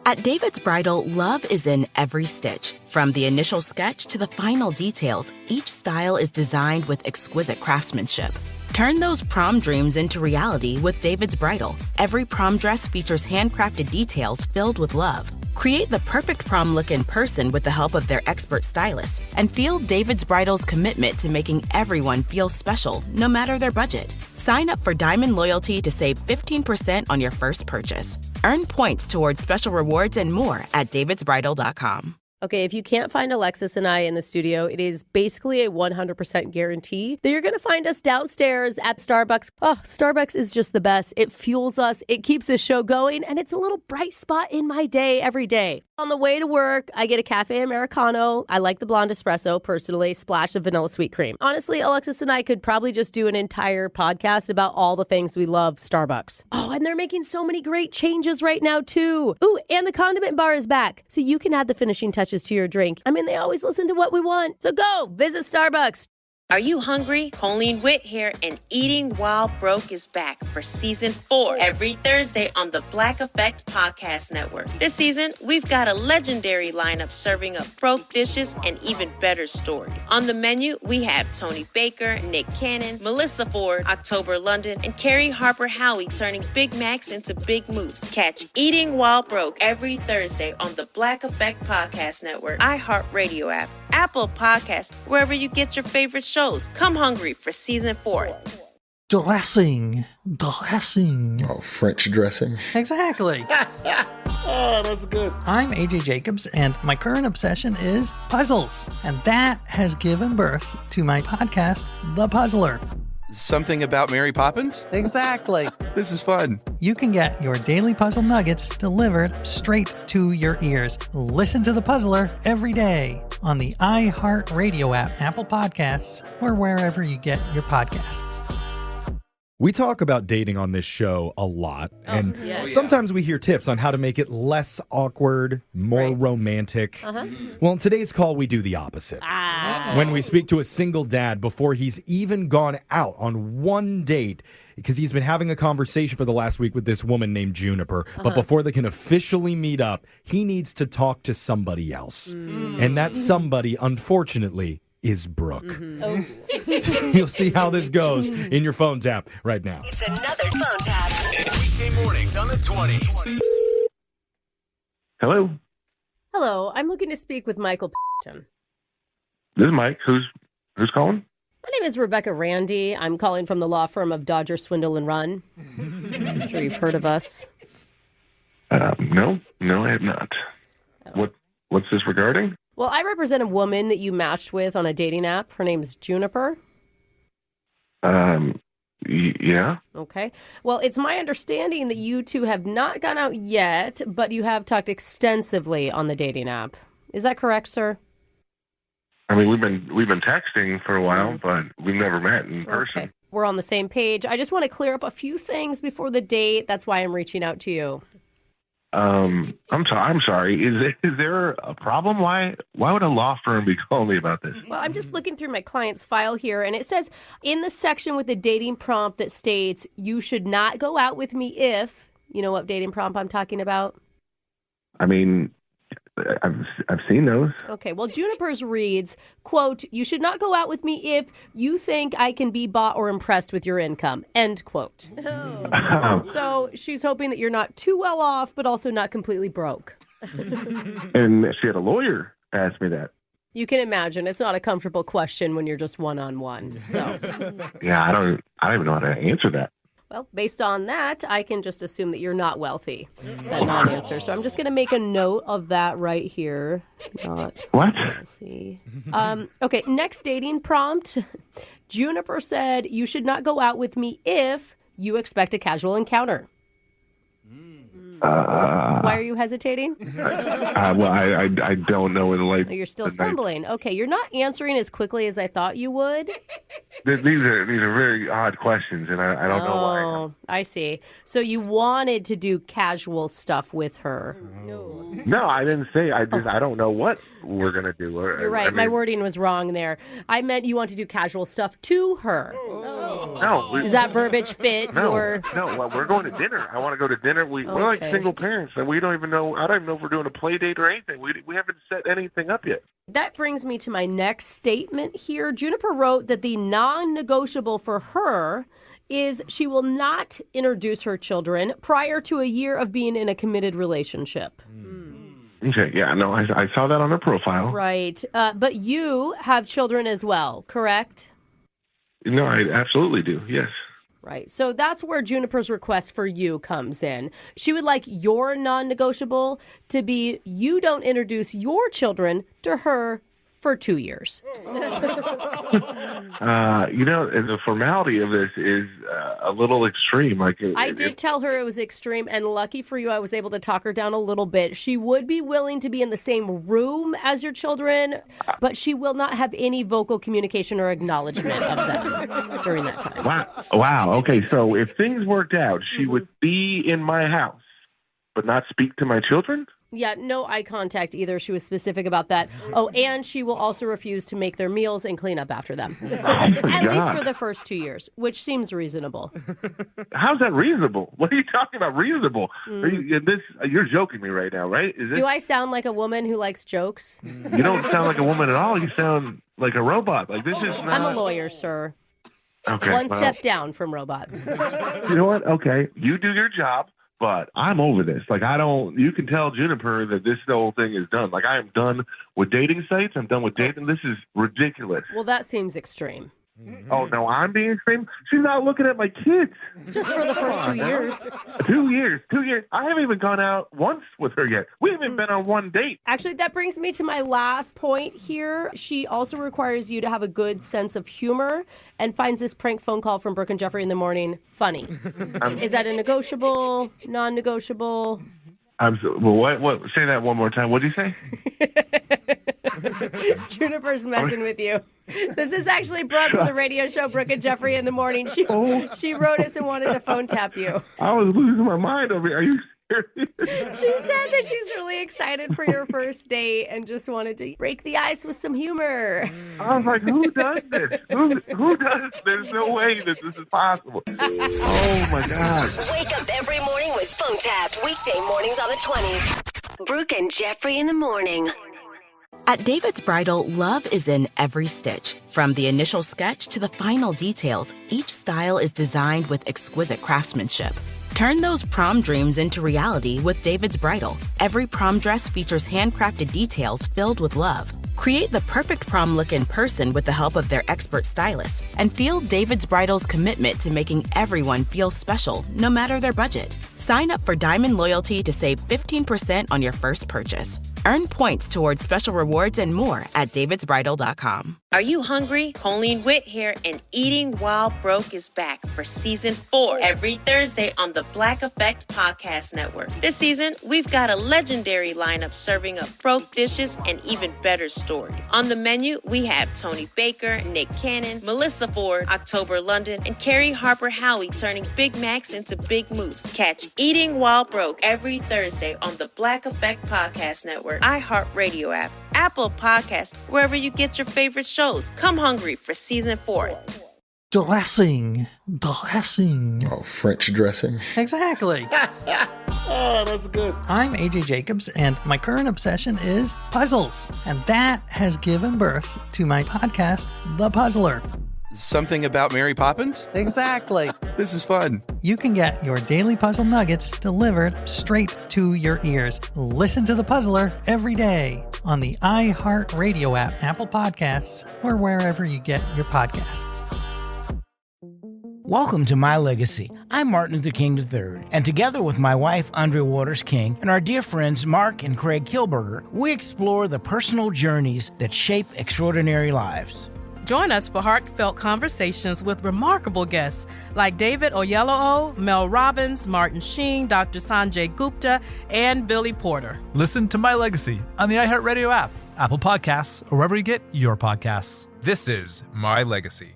At David's Bridal, love is in every stitch. From the initial sketch to the final details, each style is designed with exquisite craftsmanship. Turn those prom dreams into reality with David's Bridal. Every prom dress features handcrafted details filled with love. Create the perfect prom look in person with the help of their expert stylists, and feel David's Bridal's commitment to making everyone feel special, no matter their budget. Sign up for Diamond Loyalty to save 15% on your first purchase. Earn points towards special rewards and more at davidsbridal.com. Okay, if you can't find Alexis and I in the studio, it is basically a 100% guarantee that you're going to find us downstairs at Starbucks. Oh, Starbucks is just the best. It fuels us, it keeps this show going, and it's a little bright spot in my day every day. On the way to work, I get a cafe Americano. I like the blonde espresso, personally, splash of vanilla sweet cream. Honestly, Alexis and I could probably just do an entire podcast about all the things we love Starbucks. Oh, and they're making so many great changes right now, too. Ooh, and the condiment bar is back, so you can add the finishing touches to your drink. I mean, they always listen to what we want. So go, visit Starbucks. Are you hungry? Colleen Witt here, and Eating While Broke is back for season 4 every Thursday on the Black Effect Podcast Network. This season, we've got a legendary lineup serving up broke dishes and even better stories. On the menu, we have Tony Baker, Nick Cannon, Melissa Ford, October London, and Carrie Harper Howie turning Big Macs into big moves. Catch Eating While Broke every Thursday on the Black Effect Podcast Network, iHeartRadio app, Apple Podcasts, wherever you get your favorite shows. Come hungry for season 4. Dressing. Oh, French dressing. Exactly. Oh, that's good. I'm AJ Jacobs, and my current obsession is puzzles. And that has given birth to my podcast, The Puzzler. Something about Mary Poppins? Exactly. This is fun. You can get your daily puzzle nuggets delivered straight to your ears. Listen to The Puzzler every day on the iHeartRadio app, Apple Podcasts, or wherever you get your podcasts. We talk about dating on this show a lot, and sometimes we hear tips on how to make it less awkward, more romantic. Well, in today's call, we do the opposite. When we speak to a single dad before he's even gone out on one date, because he's been having a conversation for the last week with this woman named Juniper, but before they can officially meet up, he needs to talk to somebody else. And that somebody, unfortunately, is Brooke. You'll see how this goes in your phone tap right now. It's another phone tap. Weekday mornings on the 20s. Hello. Hello, I'm looking to speak with Michael. This is Mike. Who's calling? My name is Rebecca Randy. I'm calling from the law firm of Dodger, Swindle, and Run. I'm sure you've heard of us. No, I have not. What's this regarding? Well, I represent a woman that you matched with on a dating app. Her name's Juniper. Yeah. Okay. Well, it's my understanding that you two have not gone out yet, but you have talked extensively on the dating app. Is that correct, sir? I mean, we've been texting for a while, but we've never met in person. Okay. We're on the same page. I just want to clear up a few things before the date. That's why I'm reaching out to you. I'm sorry. Is there a problem? Why would a law firm be calling me about this? Well, I'm just looking through my client's file here, and it says in the section with the dating prompt that states you should not go out with me if, you know what dating prompt I'm talking about? I mean, I've seen those. Okay, well, Juniper's reads, quote, you should not go out with me if you think I can be bought or impressed with your income, end quote. So she's hoping that you're not too well off, but also not completely broke. And she had a lawyer ask me that. You can imagine it's not a comfortable question when you're just one-on-one. So yeah, I don't even know how to answer that. Well, based on that, I can just assume that you're not wealthy. That non-answer. So I'm just going to make a note of that right here. Not what? Wealthy. Okay, next dating prompt. Juniper said, you should not go out with me if you expect a casual encounter. Why are you hesitating? Well, I don't know in the light. You're still stumbling. Okay, you're not answering as quickly as I thought you would. These are very odd questions, and I don't know why. Oh, I see. So you wanted to do casual stuff with her. No, I didn't say. I don't know what we're gonna do. You're right. My wording was wrong there. I meant you want to do casual stuff to her. No. Is that verbiage fit? No, well, we're going to dinner. I want to go to dinner. We're like single parents, and we don't even know. I don't even know if we're doing a play date or anything. We haven't set anything up yet. That brings me to my next statement here. Juniper wrote that the non-negotiable for her is she will not introduce her children prior to a year of being in a committed relationship. Okay, yeah, no, I saw that on her profile. Right. But you have children as well, correct? No, I absolutely do, yes. Right. So that's where Juniper's request for you comes in. She would like your non-negotiable to be you don't introduce your children to her for 2 years. The formality of this is a little extreme. I did tell her it was extreme, and lucky for you, I was able to talk her down a little bit. She would be willing to be in the same room as your children, but she will not have any vocal communication or acknowledgement of them during that time. Wow. Okay, so if things worked out, she would be in my house, but not speak to my children? Yeah, no eye contact either. She was specific about that. Oh, and she will also refuse to make their meals and clean up after them. At least for the first 2 years, which seems reasonable. How's that reasonable? What are you talking about reasonable? You're joking me right now, right? Do I sound like a woman who likes jokes? You don't sound like a woman at all. You sound like a robot. Like this is not... I'm a lawyer, sir. Okay. One step down from robots. You know what? Okay, you do your job. But I'm over this. You can tell Juniper that this whole thing is done. I am done with dating sites. I'm done with dating. This is ridiculous. Well, that seems extreme. Oh, no, I'm being extreme? She's not looking at my kids. Just for the first 2 years. 2 years. 2 years. I haven't even gone out once with her yet. We haven't been on one date. Actually, that brings me to my last point here. She also requires you to have a good sense of humor and finds this prank phone call from Brooke and Jeffrey in the morning funny. Is that a negotiable, non-negotiable? What? Say that one more time. What did you say? Juniper's messing with you. This is actually Brooke from the radio show Brooke and Jeffrey in the Morning. She wrote us and wanted to phone tap you. I was losing my mind over here. Are you serious? She said that she's really excited for your first date and just wanted to break the ice with some humor. I was like, who does this? Who does this? There's no way that this is possible. Oh, my God. Wake up every morning with phone taps. Weekday mornings on the 20s. Brooke and Jeffrey in the Morning. At David's Bridal, love is in every stitch. From the initial sketch to the final details, each style is designed with exquisite craftsmanship. Turn those prom dreams into reality with David's Bridal. Every prom dress features handcrafted details filled with love. Create the perfect prom look in person with the help of their expert stylists, and feel David's Bridal's commitment to making everyone feel special, no matter their budget. Sign up for Diamond Loyalty to save 15% on your first purchase. Earn points towards special rewards and more at davidsbridal.com. Are you hungry? Colleen Witt here, and Eating While Broke is back for season 4 every Thursday on the Black Effect Podcast Network. This season, we've got a legendary lineup serving up broke dishes and even better stories. On the menu, we have Tony Baker, Nick Cannon, Melissa Ford, October London, and Carrie Harper Howie turning Big Macs into big moves. Catch Eating While Broke every Thursday on the Black Effect Podcast Network, iHeartRadio app, Apple Podcasts, wherever you get your favorite shows. Come hungry for season 4. Dressing. Oh, French dressing. Exactly. Oh, that's good. I'm AJ Jacobs, and my current obsession is puzzles. And that has given birth to my podcast, The Puzzler. Something about Mary Poppins? Exactly. This is fun. You can get your daily puzzle nuggets delivered straight to your ears. Listen to The Puzzler every day on the iHeartRadio app, Apple Podcasts, or wherever you get your podcasts. Welcome to My Legacy. I'm Martin Luther King III, and together with my wife, Andrea Waters King, and our dear friends Mark and Craig Kilberger, we explore the personal journeys that shape extraordinary lives. Join us for heartfelt conversations with remarkable guests like David Oyelowo, Mel Robbins, Martin Sheen, Dr. Sanjay Gupta, and Billy Porter. Listen to My Legacy on the iHeartRadio app, Apple Podcasts, or wherever you get your podcasts. This is My Legacy.